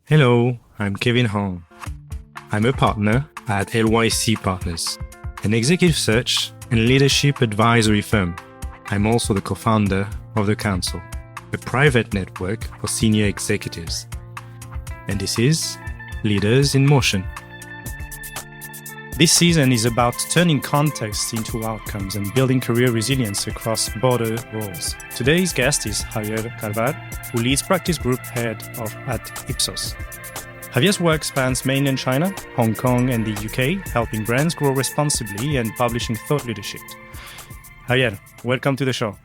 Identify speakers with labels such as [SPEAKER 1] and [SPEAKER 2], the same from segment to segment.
[SPEAKER 1] Hello, I'm Kevin Hong. I'm a partner at LYC Partners, an executive search and leadership advisory firm. I'm also the co-founder of The Council, a private network for senior executives. And this is Leaders in Motion. This season is about turning context into outcomes and building career resilience across border roles. Today's guest is Javier Calvar, who leads practice group head at Ipsos. Javier's work spans mainland China, Hong Kong, and the UK, helping brands grow responsibly and publishing thought leadership. Javier, welcome to the show.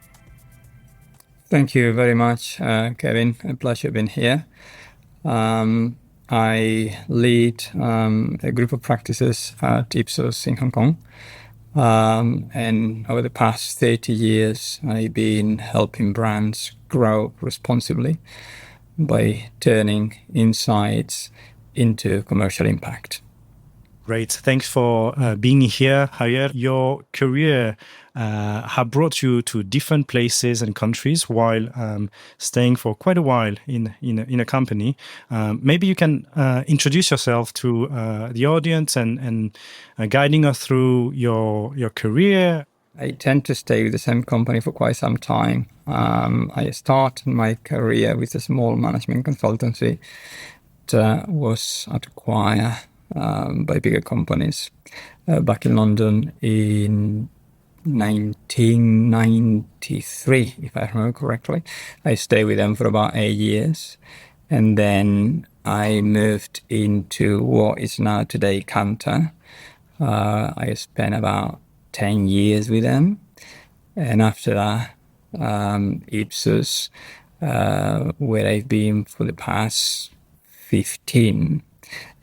[SPEAKER 2] Thank you very much, Kevin. A pleasure being here. I lead a group of practices at Ipsos in Hong Kong. And over the past 30 years, I've been helping brands grow responsibly by turning insights into commercial impact.
[SPEAKER 1] Great. Thanks for being here, Javier. Your career has brought you to different places and countries while staying for quite a while in a company. Maybe you can introduce yourself to the audience and guiding us through your career.
[SPEAKER 2] I tend to stay with the same company for quite some time. I started my career with a small management consultancy that was acquired by bigger companies back in London in 1993, if I remember correctly. I stayed with them for about 8 years. And then I moved into what is now today Kantar. I spent about 10 years with them. And after that, Ipsos, where I've been for the past 15.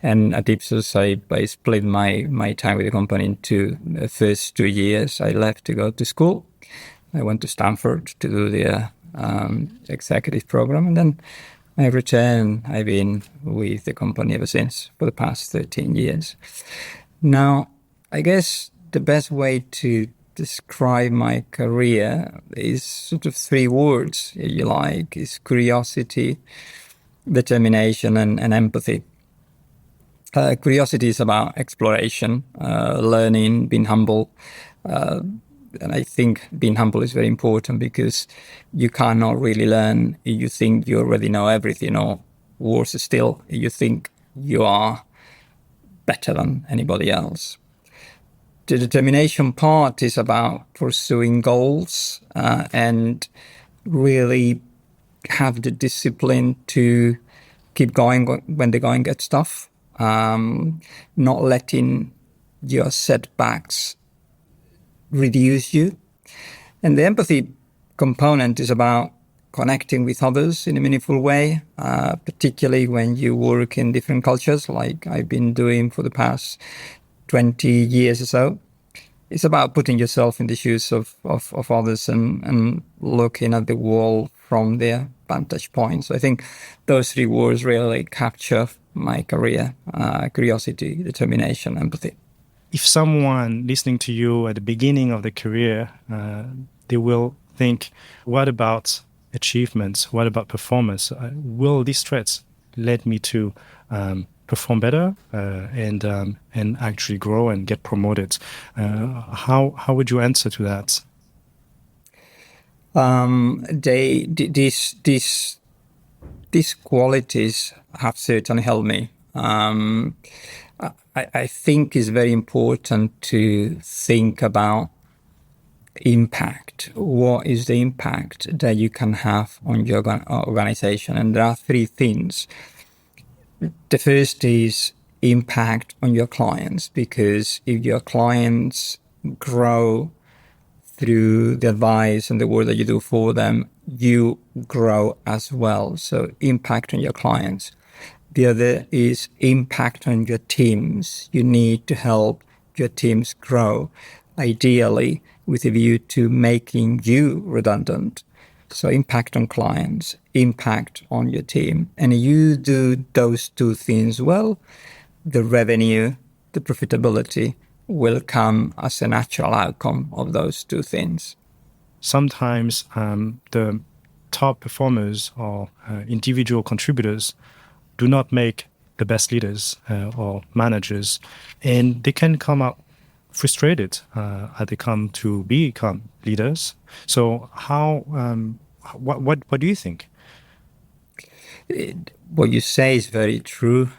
[SPEAKER 2] And at Ipsos, I split my time with the company into the first 2 years. I left to go to school. I went to Stanford to do the executive program. And then I returned. I've been with the company ever since for the past 13 years. Now, I guess the best way to describe my career is sort of 3 words, if you like. It's curiosity, determination, and empathy. Curiosity is about exploration, learning, being humble. And I think being humble is very important because you cannot really learn if you think you already know everything, or worse still, if you think you are better than anybody else. The determination part is about pursuing goals and really have the discipline to keep going when the going gets tough. Not letting your setbacks reduce you. And the empathy component is about connecting with others in a meaningful way, particularly when you work in different cultures, like I've been doing for the past 20 years or so. It's about putting yourself in the shoes of others and looking at the world from their vantage point. So I think those 3 words really capture my career: curiosity, determination, empathy.
[SPEAKER 1] If someone listening to you at the beginning of the career, they will think, what about achievements? What about performance? Will these traits lead me to perform better and actually grow and get promoted? How would you answer to that?
[SPEAKER 2] These qualities have certainly helped me. I think it's very important to think about impact. What is the impact that you can have on your organization? And there are 3 things. The first is impact on your clients, because if your clients grow through the advice and the work that you do for them, you grow as well. So impact on your clients. The other is impact on your teams. You need to help your teams grow, ideally with a view to making you redundant. So impact on clients, impact on your team. And you do those 2 things well, the revenue, the profitability will come as a natural outcome of those 2 things.
[SPEAKER 1] Sometimes the top performers or individual contributors do not make the best leaders or managers, and they can come out frustrated as they come to become leaders. So what do you think?
[SPEAKER 2] What you say is very true,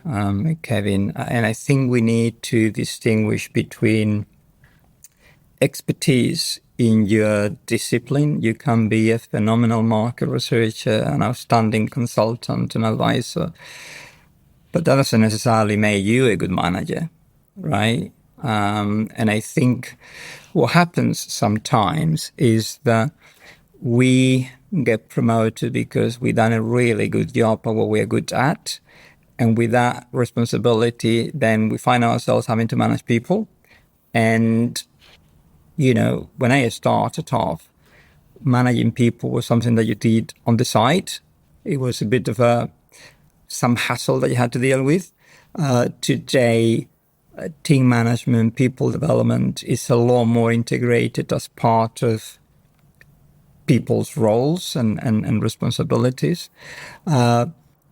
[SPEAKER 2] Kevin, and I think we need to distinguish between expertise in your discipline. You can be a phenomenal market researcher, an outstanding consultant, an advisor, but that doesn't necessarily make you a good manager, right? And I think what happens sometimes is that we get promoted because we've done a really good job of what we're good at. And with that responsibility, then we find ourselves having to manage people. And, when I started off, managing people was something that you did on the side. It was a bit of some hassle that you had to deal with. Today, team management, people development is a lot more integrated as part of people's roles and responsibilities.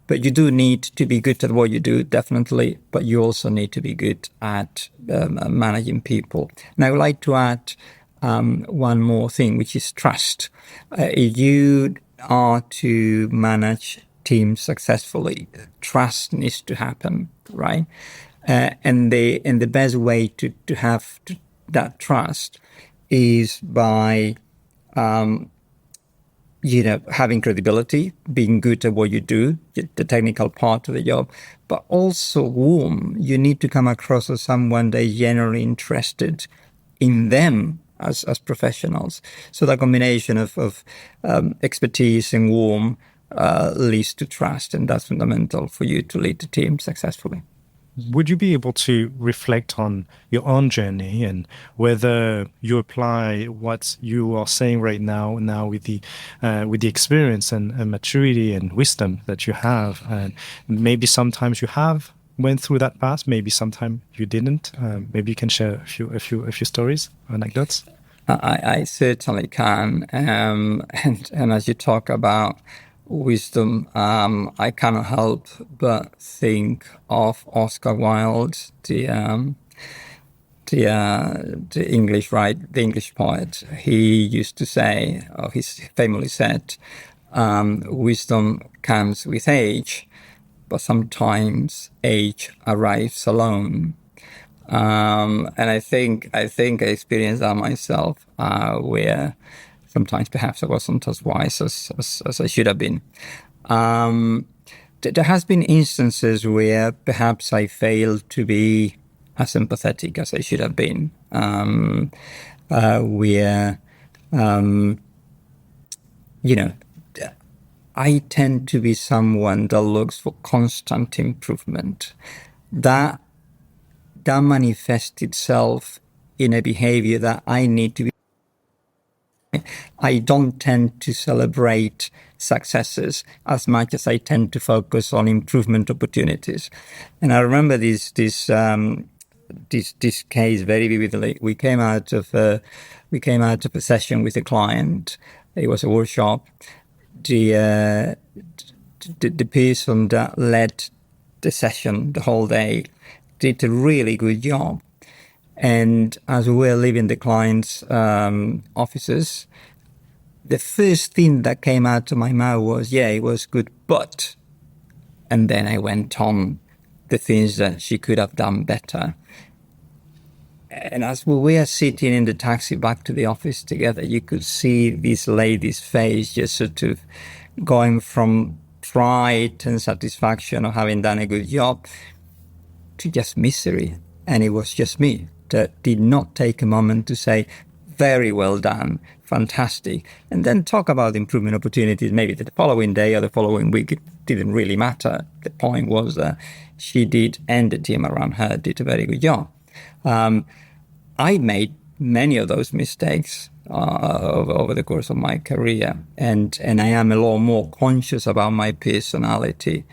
[SPEAKER 2] But you do need to be good at what you do, definitely, but you also need to be good at managing people. And I would like to add one more thing, which is trust. If you are to manage teams successfully, trust needs to happen, right? And the best way to have that trust is by having credibility, being good at what you do, the technical part of the job, but also warm. You need to come across as someone that is genuinely interested in them as professionals. So that combination of expertise and warm leads to trust, and that's fundamental for you to lead the team successfully.
[SPEAKER 1] Would you be able to reflect on your own journey and whether you apply what you are saying right now with the experience and maturity and wisdom that you have, and maybe sometimes you have went through that path, maybe sometimes you didn't. Maybe you can share a few stories, anecdotes.
[SPEAKER 2] I certainly can, and as you talk about wisdom, I cannot help but think of Oscar Wilde, the English poet. He used to say, or he famously said, wisdom comes with age, but sometimes age arrives alone. And I think I experienced that myself, where sometimes perhaps I wasn't as wise as I should have been. There has been instances where perhaps I failed to be as empathetic as I should have been, where, I tend to be someone that looks for constant improvement. That manifests itself in a behavior that I need to be. I don't tend to celebrate successes as much as I tend to focus on improvement opportunities. And I remember this case very vividly. We came out of a session with a client. It was a workshop. The person that led the session the whole day did a really good job. And as we were leaving the client's offices, the first thing that came out of my mouth was, yeah, it was good, but. And then I went on the things that she could have done better. And as we were sitting in the taxi back to the office together, you could see this lady's face just sort of going from pride and satisfaction of having done a good job to just misery. And it was just me that did not take a moment to say, very well done, fantastic, and then talk about improvement opportunities maybe the following day or the following week. It didn't really matter. The point was that she did, and the team around her did a very good job. I made many of those mistakes over the course of my career, and I am a lot more conscious about my personality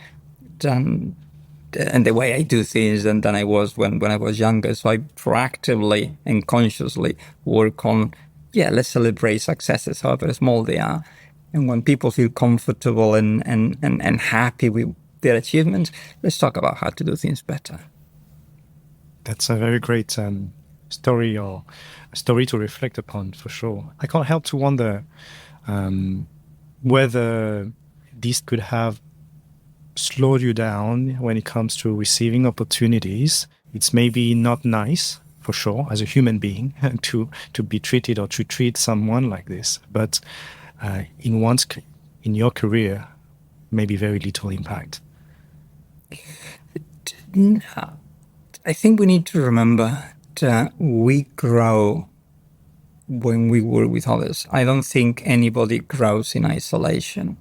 [SPEAKER 2] and the way I do things than I was when I was younger. So I proactively and consciously work on, let's celebrate successes, however small they are. And when people feel comfortable and happy with their achievements. Let's talk about how to do things better.
[SPEAKER 1] That's a very great story or a story to reflect upon, for sure. I can't help to wonder whether this could have slowed you down when it comes to receiving opportunities. It's maybe not nice, for sure, as a human being, to be treated or to treat someone like this. But in your career, maybe very little impact.
[SPEAKER 2] I think we need to remember that we grow when we work with others. I don't think anybody grows in isolation.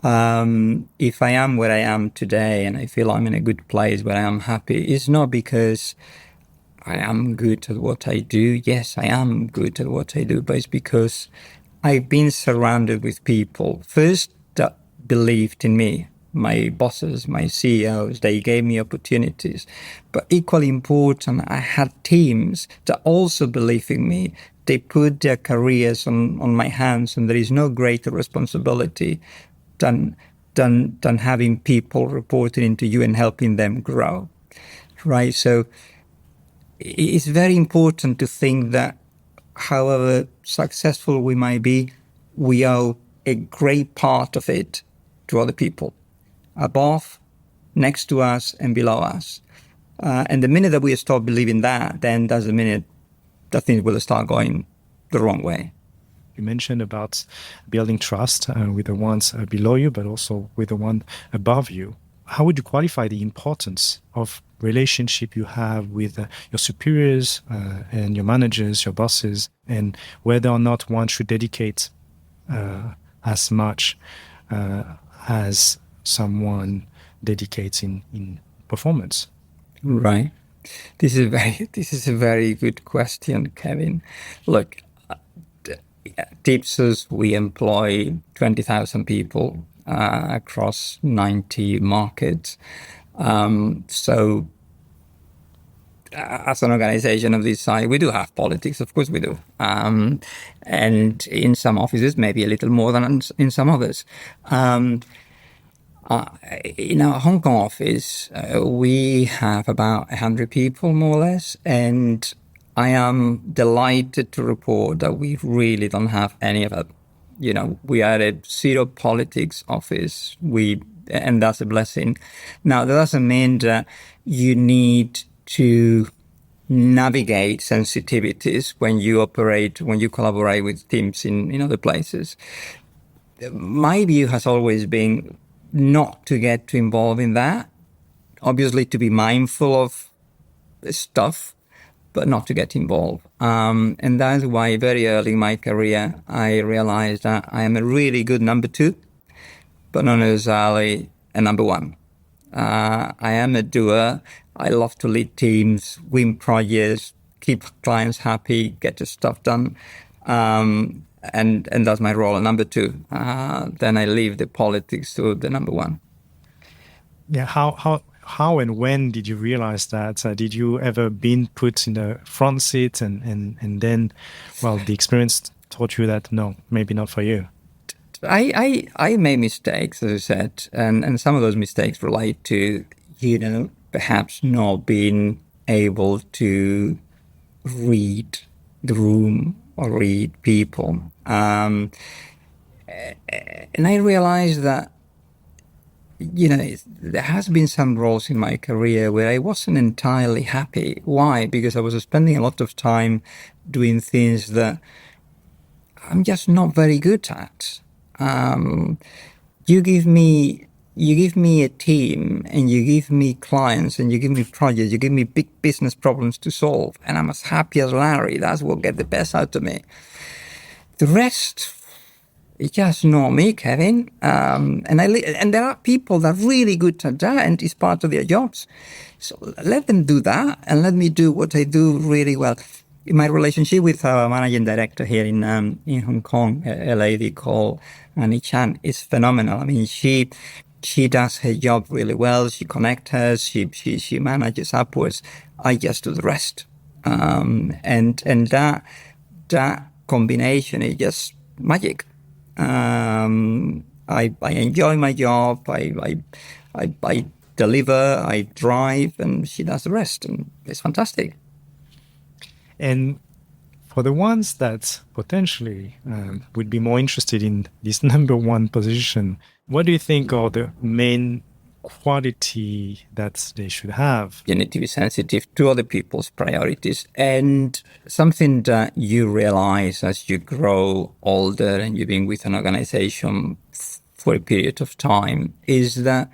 [SPEAKER 2] If I am where I am today and I feel I'm in a good place where I am happy, it's not because I am good at what I do. Yes, I am good at what I do, but it's because I've been surrounded with people, first, that believed in me. My bosses, my CEOs, they gave me opportunities. But equally important, I had teams that also believe in me. They put their careers on my hands, and there is no greater responsibility than having people reporting into you and helping them grow, right? So it's very important to think that however successful we might be, we owe a great part of it to other people, above, next to us, and below us. And the minute that we start believing that, then that's the minute that things will start going the wrong way.
[SPEAKER 1] You mentioned about building trust with the ones below you, but also with the one above you. How would you qualify the importance of relationship you have with your superiors and your managers, your bosses, and whether or not one should dedicate as much as someone dedicates in performance?
[SPEAKER 2] Right. This is a very good question, Kevin. Look, at Ipsos, we employ 20,000 people across 90 markets. So as an organization of this size, we do have politics, of course we do. And in some offices, maybe a little more than in some others. In our Hong Kong office, we have about 100 people, more or less, and I am delighted to report that we really don't have any of it. You know, we are a zero politics office, and that's a blessing. Now, that doesn't mean that you need to navigate sensitivities when you collaborate with teams in other places. My view has always been not to get too involved in that. Obviously, to be mindful of stuff, but not to get involved. And that's why very early in my career, I realized that I am a really good number two, but not necessarily a number one. I am a doer. I love to lead teams, win projects, keep clients happy, get the stuff done. And that's my role. And number two, then I leave the politics to the number one.
[SPEAKER 1] Yeah, how and when did you realize that? Did you ever been put in the front seat and then, well, the experience taught you that no, maybe not for you?
[SPEAKER 2] I made mistakes, as I said, and some of those mistakes relate to, perhaps not being able to read the room or read people. And I realized that, there has been some roles in my career where I wasn't entirely happy. Why? Because I was spending a lot of time doing things that I'm just not very good at. You give me a team, and you give me clients, and you give me projects, you give me big business problems to solve, and I'm as happy as Larry. That's what get the best out of me. The rest, it's just not me, Kevin. And there are people that are really good at that, and it's part of their jobs. So let them do that, and let me do what I do really well. In my relationship with our managing director here in Hong Kong, a lady called Annie Chan, is phenomenal. I mean, she does her job really well. She connects us. She manages upwards. I just do the rest. And that combination is just magic. And I enjoy my job. I deliver, I drive, and she does the rest, and it's fantastic.
[SPEAKER 1] And for the ones that potentially would be more interested in this number one position, what do you think are the main quality that they should have?
[SPEAKER 2] You need to be sensitive to other people's priorities. And something that you realize as you grow older and you've been with an organization for a period of time is that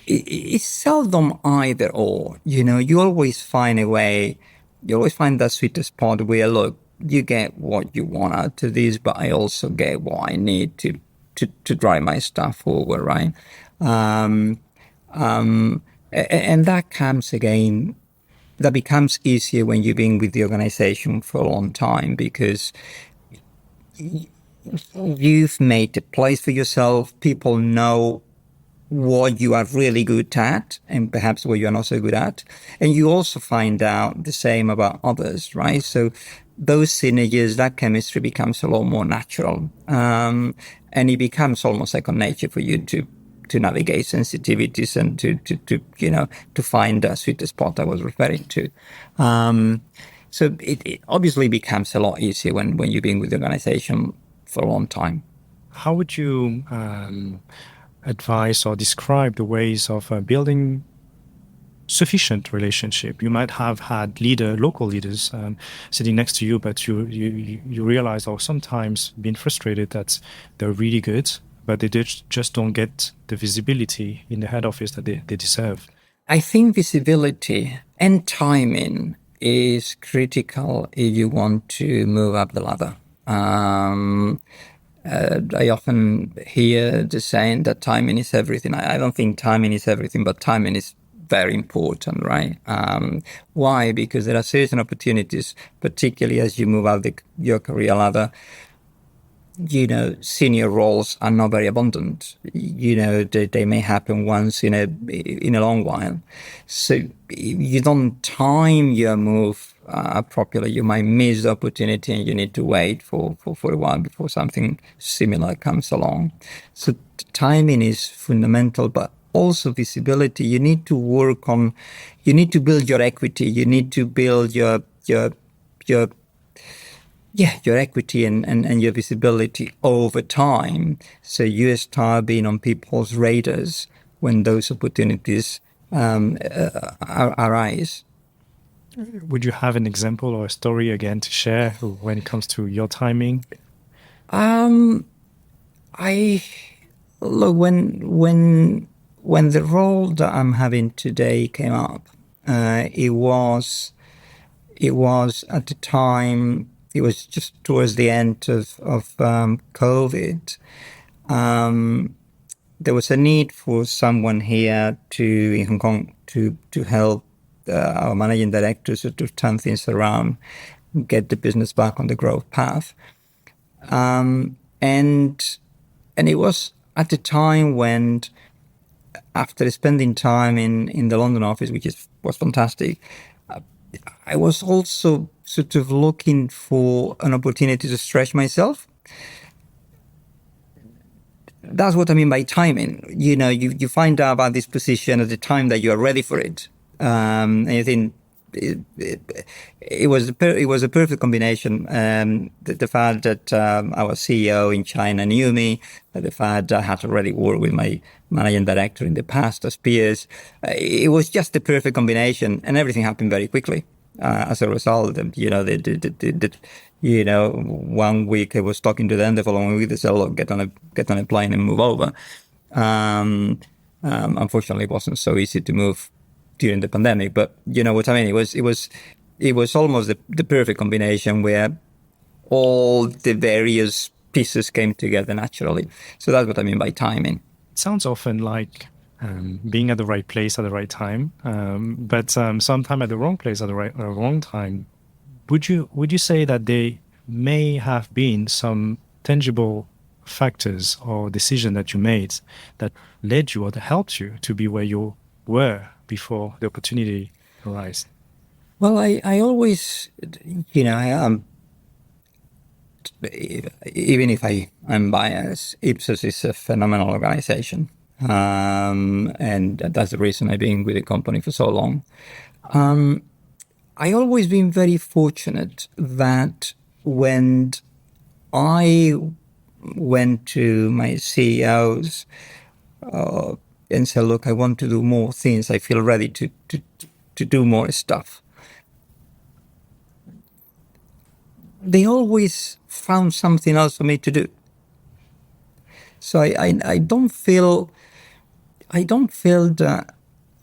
[SPEAKER 2] it's seldom either or. You know, you always find a way, you always find that sweet spot where, look, you get what you want out of this, but I also get what I need to drive my stuff forward, right? Um, and that comes again, that becomes easier when you've been with the organization for a long time because you've made a place for yourself. People know what you are really good at and perhaps what you're not so good at. And you also find out the same about others, right? So those synergies, that chemistry becomes a lot more natural. And it becomes almost second nature for you to navigate sensitivities and to find a sweet spot I was referring to. So it obviously becomes a lot easier when you've been with the organization for a long time.
[SPEAKER 1] How would you advise or describe the ways of building sufficient relationship? You might have had local leaders sitting next to you, but you realize, or sometimes being frustrated that they're really good, but they just don't get the visibility in the head office that they deserve.
[SPEAKER 2] I think visibility and timing is critical if you want to move up the ladder. I often hear the saying that timing is everything. I don't think timing is everything, but timing is very important, right? Why? Because there are certain opportunities, particularly as you move up your career ladder. You know, senior roles are not very abundant. You know, they may happen once in a long while. So if you don't time your move properly, you might miss the opportunity and you need to wait for a while before something similar comes along. So timing is fundamental, but also visibility. You need to you need to build your equity. You need to build your equity and your visibility over time. So you start being on people's radars when those opportunities arise.
[SPEAKER 1] Would you have an example or a story again to share when it comes to your timing?
[SPEAKER 2] I look when the role that I'm having today came up, it was at the time. It was just towards the end of COVID. There was a need for someone here in Hong Kong to help our managing director sort of turn things around, get the business back on the growth path. And it was at the time when, after spending time in the London office, which was fantastic, I was also sort of looking for an opportunity to stretch myself. That's what I mean by timing. You know, you find out about this position at the time that you are ready for it. And you think it was a perfect combination. The fact that our CEO in China knew me, the fact that I had already worked with my managing director in the past as peers, it was just the perfect combination, and everything happened very quickly. As a result, you know, you know, 1 week I was talking to them, the following week they said, "Look, get on a plane and move over." Unfortunately, it wasn't so easy to move during the pandemic, but you know what I mean. It was almost the perfect combination where all the various pieces came together naturally. So that's what I mean by timing.
[SPEAKER 1] It sounds often like being at the right place at the right time, but sometime at the wrong place at the wrong time. Would you say that there may have been some tangible factors or decision that you made that led you or that helped you to be where you were before the opportunity arose?
[SPEAKER 2] Well, I always, you know, even if I'm biased, Ipsos is a phenomenal organization. And that's the reason I've been with the company for so long. I always been very fortunate that when I went to my CEOs and said, look, I want to do more things, I feel ready to do more stuff, they always found something else for me to do. So I don't feel that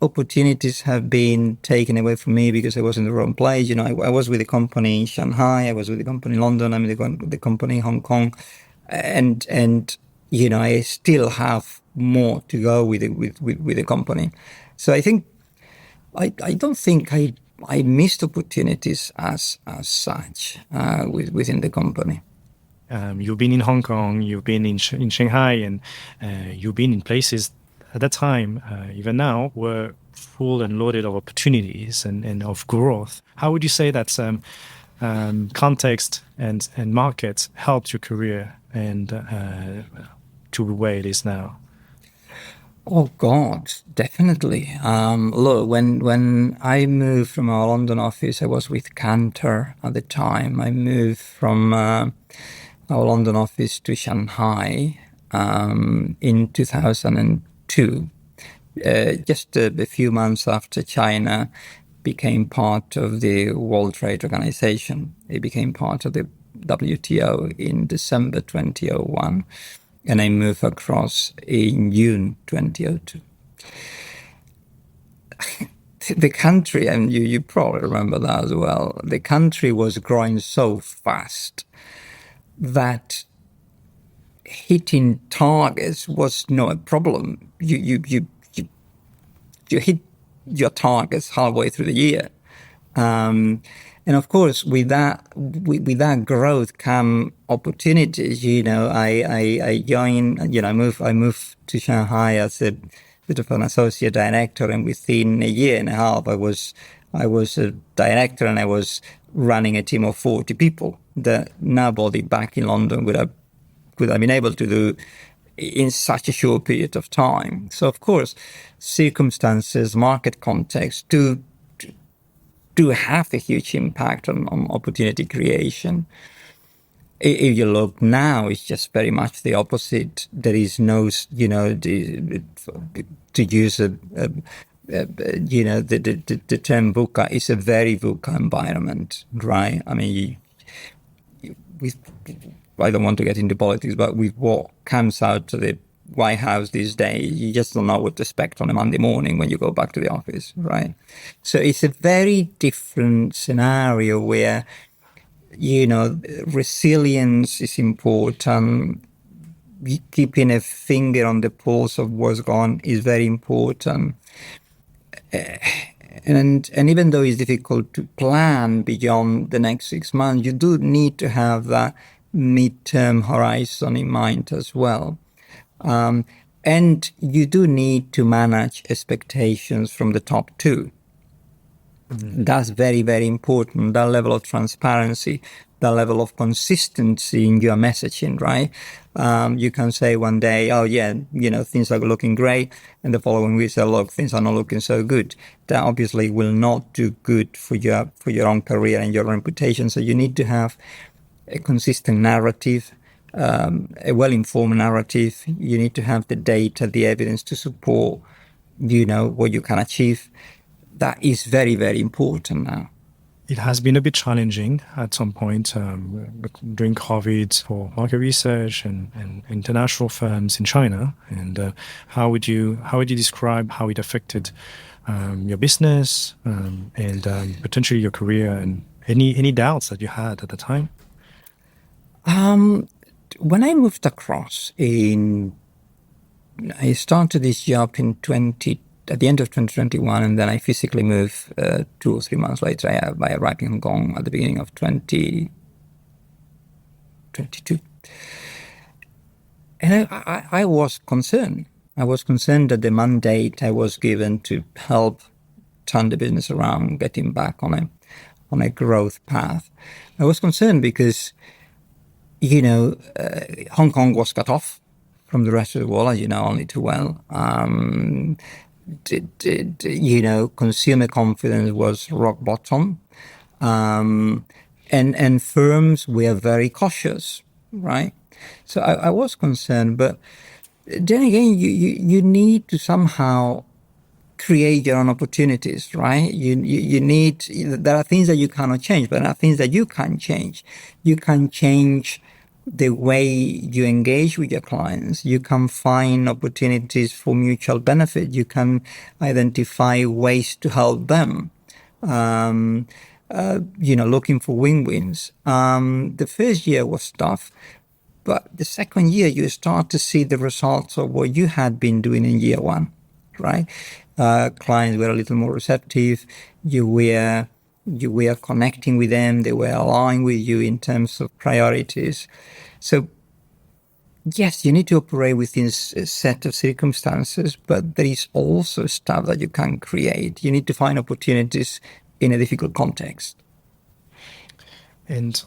[SPEAKER 2] opportunities have been taken away from me because I was in the wrong place. You know, I was with the company in Shanghai, I was with the company in London, I'm with the company in Hong Kong, and you know, I still have more to go with the company. So I think I don't think I missed opportunities as such within the company.
[SPEAKER 1] You've been in Hong Kong, you've been in Shanghai, and you've been in places at that time, even now, were full and loaded of opportunities and of growth. How would you say that context and market helped your career and to where it is now?
[SPEAKER 2] Oh God, definitely. Look, when I moved from our London office, I was with Cantor at the time. I moved from our London office to Shanghai in 2002, just a few months after China became part of the World Trade Organization. It became part of the WTO in December 2001. And I moved across in June 2002. The country, and you probably remember that as well, the country was growing so fast that hitting targets was not a problem. You hit your targets halfway through the year. And of course, with that growth come opportunities. You know, I joined. You know, I moved to Shanghai as a bit of an associate director, and within a year and a half, I was a director, and I was running a team of 40 people that nobody back in London would have been able to do in such a short period of time. So of course, circumstances, market context do have a huge impact on opportunity creation. If you look now, it's just very much the opposite. There is no, you know, to use the term VUCA, is a very VUCA environment, right? I mean, I don't want to get into politics, but with what comes out to the White House these days, you just don't know what to expect on a Monday morning when you go back to the office, right? So it's a very different scenario where, you know, resilience is important. Keeping a finger on the pulse of what's going on is very important. And even though it's difficult to plan beyond the next 6 months, you do need to have that midterm horizon in mind as well. And you do need to manage expectations from the top too. Mm-hmm. That's very, very important. That level of transparency, that level of consistency in your messaging, right? You can say one day, oh yeah, you know, things are looking great. And the following week say, look, things are not looking so good. That obviously will not do good for your own career and your reputation. So you need to have a consistent narrative, a well-informed narrative. You need to have the data, the evidence to support, you know, what you can achieve. That is very, very important now.
[SPEAKER 1] It has been a bit challenging at some point during COVID for market research and international firms in China. And how would you describe how it affected your business and potentially your career, and any doubts that you had at the time?
[SPEAKER 2] When I moved across I started this job at the end of 2021, and then I physically moved 2 or 3 months later. I arrived in Hong Kong at the beginning of 2022. And I was concerned. I was concerned that the mandate I was given to help turn the business around, getting back on a growth path. I was concerned because, Hong Kong was cut off from the rest of the world, as you know only too well. Consumer confidence was rock bottom. And firms were very cautious, right? So I was concerned, but then again, you need to somehow create your own opportunities, right? You need, there are things that you cannot change, but there are things that you can change. You can change the way you engage with your clients. You can find opportunities for mutual benefit. You can identify ways to help them. Looking for win-wins. The first year was tough, but the second year you start to see the results of what you had been doing in year one, right? Clients were a little more receptive. You were connecting with them. They were aligned with you in terms of priorities. So yes, you need to operate within a set of circumstances, but there is also stuff that you can create. You need to find opportunities in a difficult context.
[SPEAKER 1] And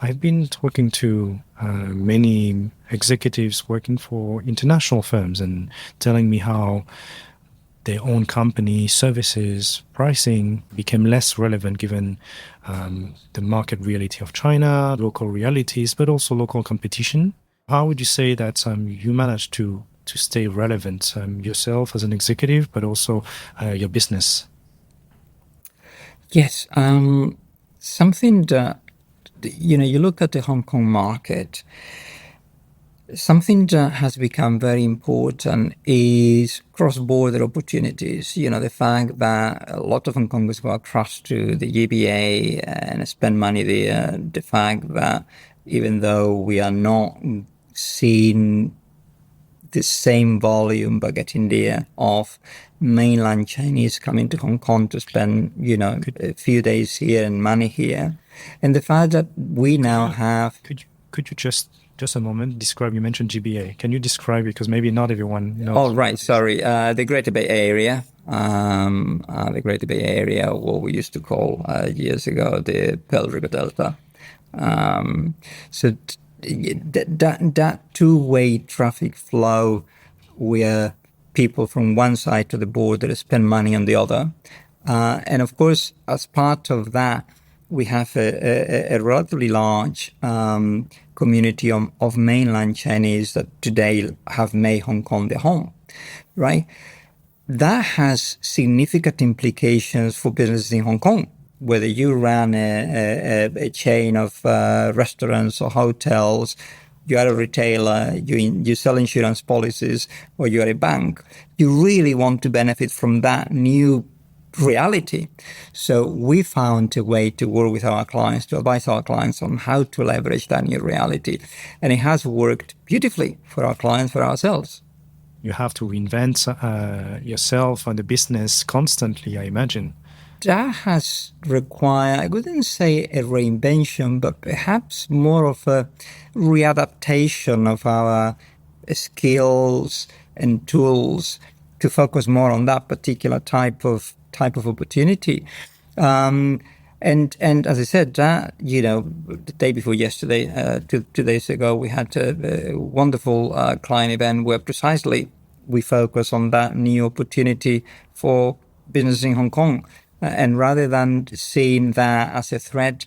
[SPEAKER 1] I've been talking to many executives working for international firms and telling me how their own company services pricing became less relevant given the market reality of China, local realities, but also local competition. How would you say that you managed to stay relevant yourself as an executive, but also your business?
[SPEAKER 2] Yes, something that, you look at the Hong Kong market, something that has become very important is cross-border opportunities. The fact that a lot of Hong Kongers go across to the GBA and spend money there. The fact that even though we are not seeing the same volume but getting there of mainland Chinese coming to Hong Kong to spend, a few days here and money here. And the fact that we now have...
[SPEAKER 1] Could you just a moment describe, you mentioned GBA. Can you describe, because maybe not everyone knows.
[SPEAKER 2] Oh, right. Sorry. The Greater Bay Area. The Greater Bay Area, what we used to call years ago, the Pearl River Delta. So that two-way traffic flow where people from one side to the border spend money on the other. And of course, as part of that, we have a relatively large community of mainland Chinese that today have made Hong Kong their home, right? That has significant implications for businesses in Hong Kong. Whether you run a chain of restaurants or hotels, you are a retailer, you sell insurance policies, or you are a bank, you really want to benefit from that new reality. So we found a way to work with our clients, to advise our clients on how to leverage that new reality. And it has worked beautifully for our clients, for ourselves.
[SPEAKER 1] You have to reinvent yourself and the business constantly, I imagine.
[SPEAKER 2] That has required, I wouldn't say a reinvention, but perhaps more of a readaptation of our skills and tools to focus more on that particular type of opportunity. And as I said, that, the day before yesterday, 2 days ago, we had a wonderful client event where precisely we focus on that new opportunity for business in Hong Kong. And rather than seeing that as a threat,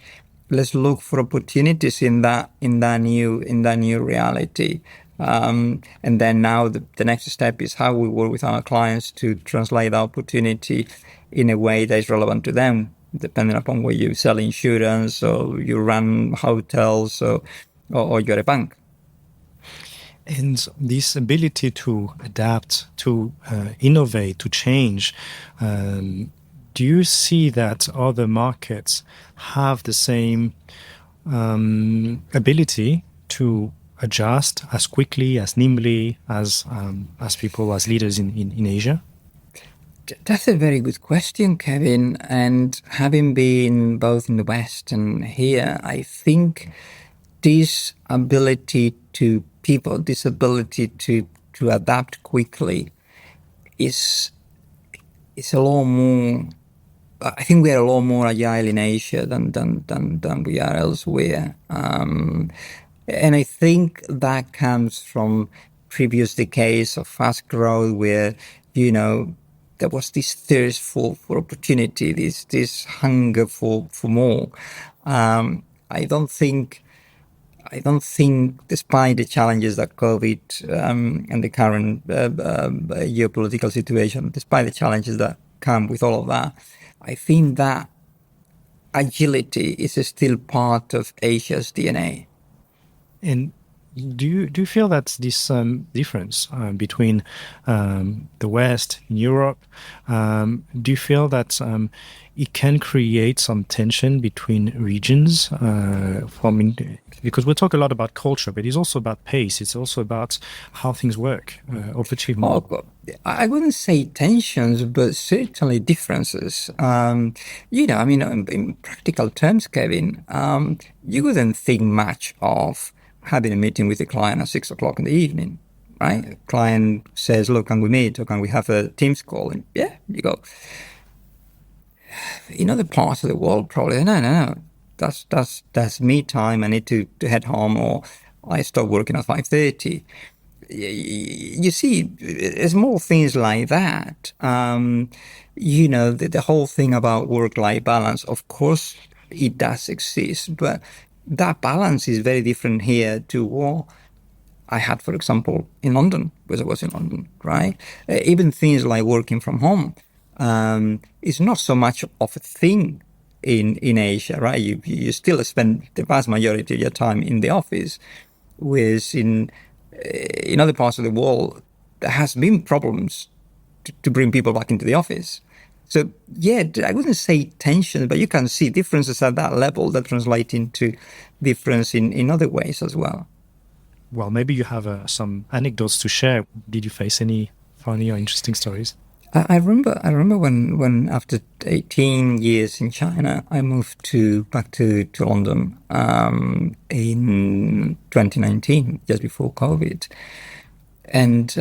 [SPEAKER 2] let's look for opportunities in that new reality. And then now the next step is how we work with our clients to translate the opportunity in a way that is relevant to them, depending upon whether you sell insurance or you run hotels or you're a bank.
[SPEAKER 1] And this ability to adapt, to innovate, to change, do you see that other markets have the same ability to adjust as quickly, as nimbly as people, as leaders in Asia?
[SPEAKER 2] That's a very good question, Kevin. And having been both in the West and here, I think this ability to adapt quickly is a lot more. I think we are a lot more agile in Asia than we are elsewhere. And I think that comes from previous decades of fast growth where, there was this thirst for opportunity, this hunger for more. Um, I don't think I don't think, despite the challenges that COVID and the current geopolitical situation, despite the challenges that come with all of that, I think that agility is still part of Asia's DNA.
[SPEAKER 1] And do you feel that this difference between the West and Europe, do you feel that it can create some tension between regions? Because we talk a lot about culture, but it's also about pace. It's also about how things work or achieve more.
[SPEAKER 2] Oh, I wouldn't say tensions, but certainly differences. I mean, in practical terms, Kevin, you wouldn't think much of having a meeting with a client at 6 o'clock in the evening, right? A client says, "Look, can we meet or can we have a Teams call?" And yeah, you go. In other parts of the world, probably no. That's me time. I need to head home, or I start working at 5:30. You see, small things like that. The whole thing about work-life balance, of course, it does exist, but that balance is very different here to what I had, for example, in London, because I was in London, right? Even things like working from home is not so much of a thing in Asia, right? You still spend the vast majority of your time in the office, whereas in other parts of the world, there has been problems to bring people back into the office. So yeah, I wouldn't say tension, but you can see differences at that level that translate into difference in other ways as well.
[SPEAKER 1] Well, maybe you have some anecdotes to share. Did you face any funny or interesting stories?
[SPEAKER 2] I remember when after 18 years in China, I moved back to London in 2019, just before COVID, and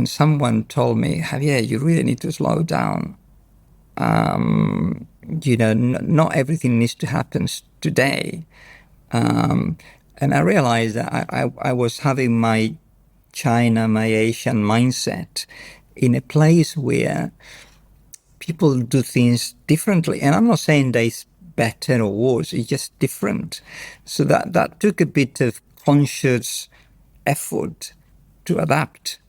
[SPEAKER 2] someone told me, "Javier, you really need to slow down. Not everything needs to happen today." And I realized that I was having my Asian mindset in a place where people do things differently. And I'm not saying that it's better or worse, it's just different. So that took a bit of conscious effort to adapt.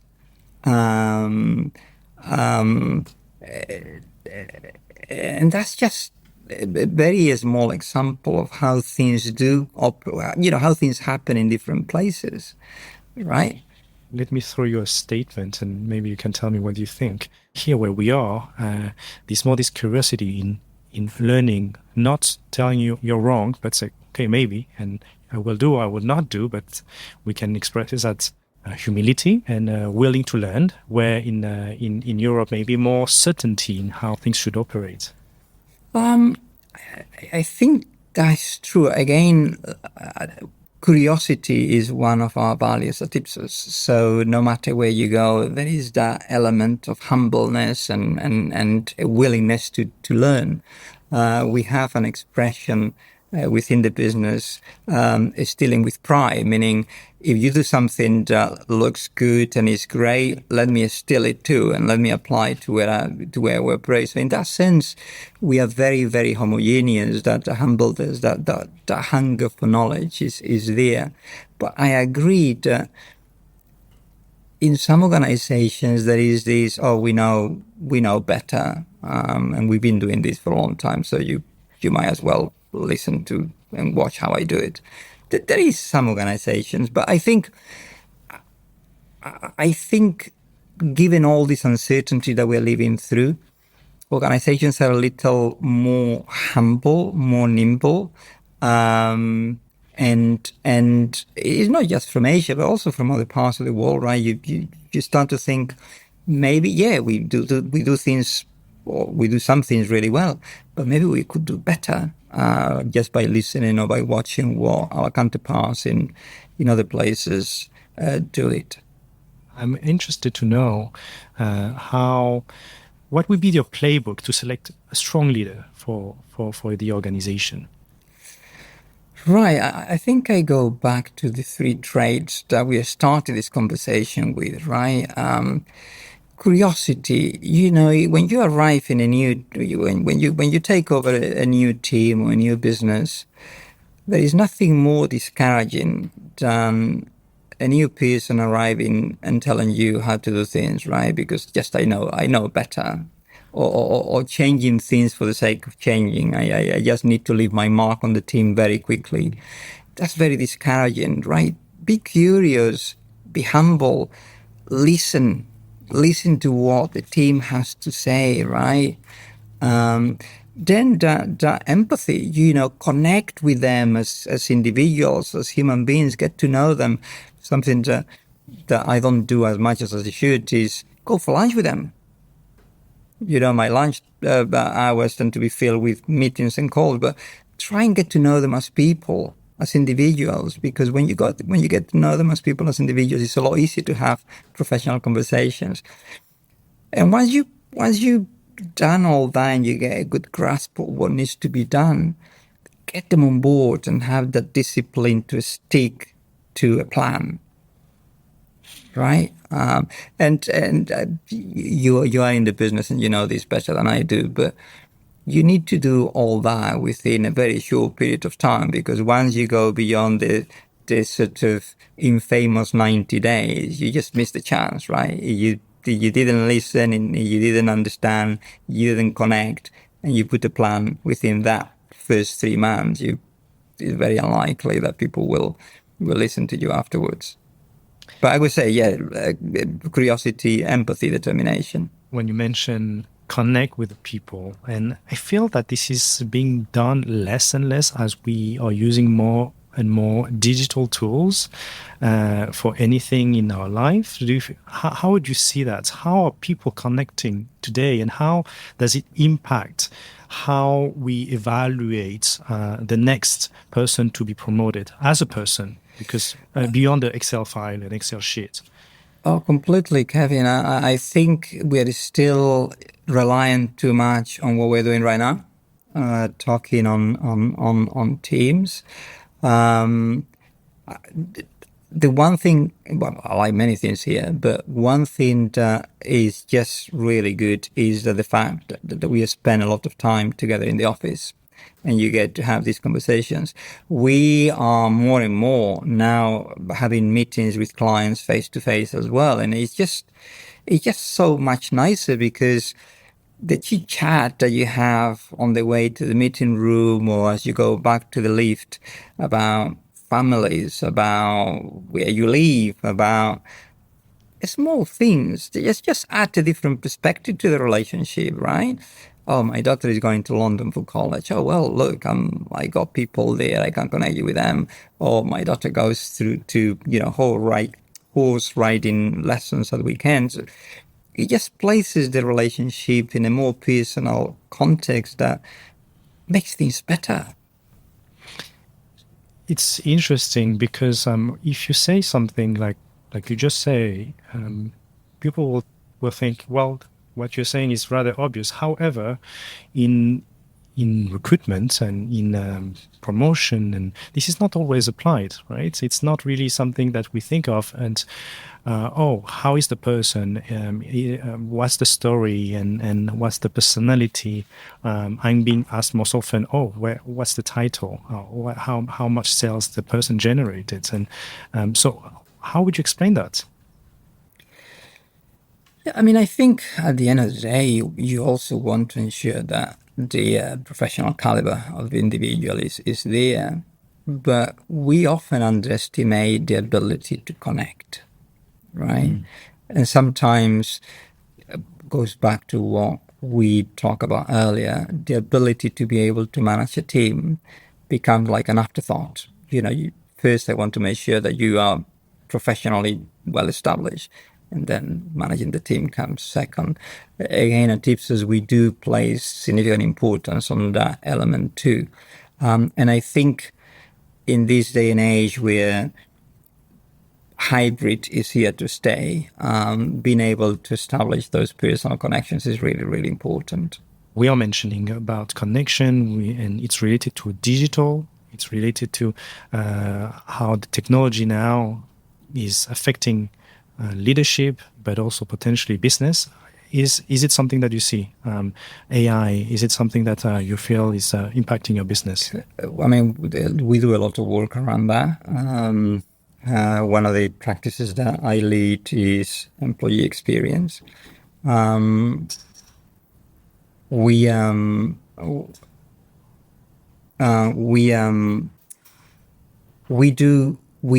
[SPEAKER 2] Um, um, and that's just a very small example of how things how things happen in different places, right?
[SPEAKER 1] Let me throw you a statement and maybe you can tell me what you think. Here where we are, this curiosity in learning, not telling you you're wrong, but say, okay, maybe, and I will do or I will not do, but we can express this as humility and willing to learn, where in Europe maybe more certainty in how things should operate.
[SPEAKER 2] Um, I think that's true. Again, curiosity is one of our values at Ipsos. So no matter where you go, there is that element of humbleness and a willingness to learn. We have an expression within the business is dealing with pride, meaning if you do something that looks good and is great, let me steal it too and let me apply it to where we're praised. So in that sense, we are very, very homogeneous. That humbleness, that hunger for knowledge is there. But I agree that in some organizations there is this, oh, we know better, and we've been doing this for a long time, so you might as well listen to and watch how I do it. There is some organizations, but I think given all this uncertainty that we're living through, organizations are a little more humble, more nimble, and it's not just from Asia, but also from other parts of the world, right? You start to think maybe, yeah, we do things, or we do some things really well, but maybe we could do better just by listening or by watching what our counterparts in other places do it.
[SPEAKER 1] I'm interested to know what would be your playbook to select a strong leader for the organization?
[SPEAKER 2] Right. I think I go back to the three traits that we started this conversation with, right? Curiosity. When you arrive in a new, when you take over a new team or a new business, there is nothing more discouraging than a new person arriving and telling you how to do things, right? Because just I know better, or changing things for the sake of changing. I just need to leave my mark on the team very quickly. That's very discouraging, right? Be curious, be humble, listen, listen to what the team has to say, right? Then that empathy, connect with them as individuals, as human beings, get to know them. Something that I don't do as much as I should is go for lunch with them. My lunch hours tend to be filled with meetings and calls, but try and get to know them as people, as individuals, because when you get to know them as people, as individuals, it's a lot easier to have professional conversations. And once you done all that and you get a good grasp of what needs to be done, get them on board and have that discipline to stick to a plan, right? And you are in the business and you know this better than I do, but you need to do all that within a very short period of time, because once you go beyond the sort of infamous 90 days, you just miss the chance, right? You didn't listen and you didn't understand, you didn't connect, and you put a plan within that first 3 months. It's very unlikely that people will listen to you afterwards. But I would say, yeah, curiosity, empathy, determination.
[SPEAKER 1] When you mention connect with the people, and I feel that this is being done less and less as we are using more and more digital tools for anything in our life. How would you see that? How are people connecting today, and how does it impact how we evaluate the next person to be promoted as a person? Because beyond the Excel file and Excel sheet.
[SPEAKER 2] Oh, completely, Kevin. I think we're still reliant too much on what we're doing right now, talking on Teams. Um, the one thing, well, I like many things here, but one thing that is just really good is the fact that we spend a lot of time together in the office and you get to have these conversations. We are more and more now having meetings with clients face to face as well. And it's just so much nicer, because the chit chat that you have on the way to the meeting room or as you go back to the lift about families, about where you live, about small things, just add a different perspective to the relationship, right? Oh, my daughter is going to London for college. Oh, well, look, I got people there. I can connect you with them. Or my daughter goes through to, horse riding lessons at weekends. It just places the relationship in a more personal context that makes things better.
[SPEAKER 1] It's interesting because if you say something like you just say, people will think, well, what you're saying is rather obvious. However, in recruitment and in promotion, and this is not always applied, right? It's not really something that we think of. And how is the person? What's the story? And what's the personality? I'm being asked most often, what's the title? How much sales the person generated? And so how would you explain that?
[SPEAKER 2] Yeah, I mean, I think at the end of the day, you also want to ensure that the professional caliber of the individual is there. But we often underestimate the ability to connect, right? And sometimes goes back to what we talked about earlier. The ability to be able to manage a team becomes like an afterthought. First, I want to make sure that you are professionally well established, and then managing the team comes second. Again, at Ipsos, we do place significant importance on that element too. And I think in this day and age where hybrid is here to stay, being able to establish those personal connections is really, really important.
[SPEAKER 1] We are mentioning about connection, and it's related to digital. It's related to how the technology now is affecting leadership, but also potentially business. Is it something that you see? AI, is it something that you feel is impacting your business?
[SPEAKER 2] I mean, we do a lot of work around that. One of the practices that I lead is employee experience. We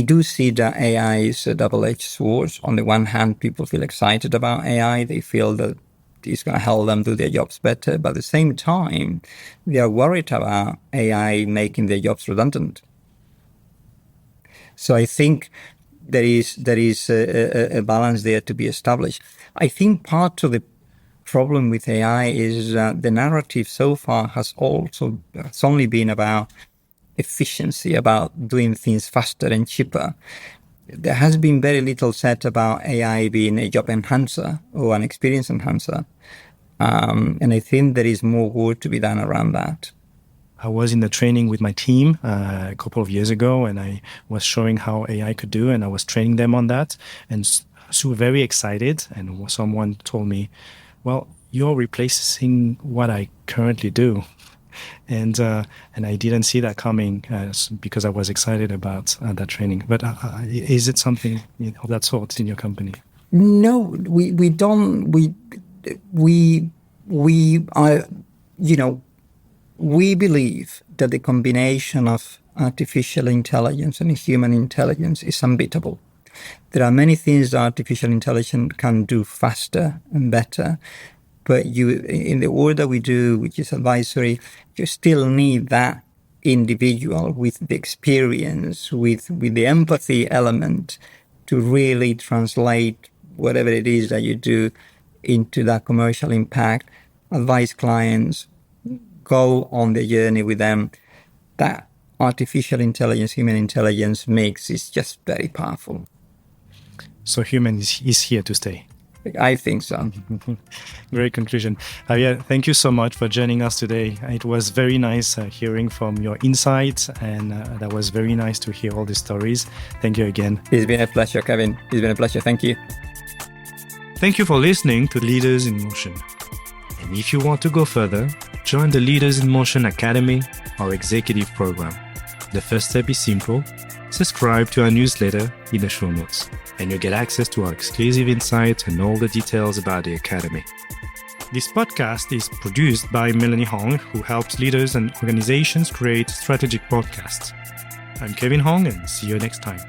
[SPEAKER 2] do see that AI is a double-edged sword. On the one hand, people feel excited about AI. They feel that it's going to help them do their jobs better. But at the same time, they are worried about AI making their jobs redundant. So I think there is a balance there to be established. I think part of the problem with AI is the narrative so far has only been about efficiency, about doing things faster and cheaper. There has been very little said about AI being a job enhancer or an experience enhancer. And I think there is more work to be done around that.
[SPEAKER 1] I was in the training with my team a couple of years ago, and I was showing how AI could do, and I was training them on that. And so very excited. And someone told me, well, you're replacing what I currently do. And I didn't see that coming because I was excited about that training. But is it something of that sort in your company?
[SPEAKER 2] No, we don't. We are, we believe that the combination of artificial intelligence and human intelligence is unbeatable. There are many things that artificial intelligence can do faster and better. But in the work that we do, which is advisory, you still need that individual with the experience, with the empathy element to really translate whatever it is that you do into that commercial impact, advise clients, go on the journey with them. That artificial intelligence, human intelligence mix is just very powerful.
[SPEAKER 1] So human is here to stay.
[SPEAKER 2] I think so.
[SPEAKER 1] Great conclusion. Javier, thank you so much for joining us today. It was very nice hearing from your insights, and that was very nice to hear all the stories. Thank you again.
[SPEAKER 2] It's been a pleasure, Kevin. It's been a pleasure. Thank you.
[SPEAKER 1] Thank you for listening to Leaders in Motion. And if you want to go further, join the Leaders in Motion Academy, our executive program. The first step is simple. Subscribe to our newsletter in the show notes, and you'll get access to our exclusive insights and all the details about the Academy. This podcast is produced by Melanie Hong, who helps leaders and organizations create strategic podcasts. I'm Kevin Hong, and see you next time.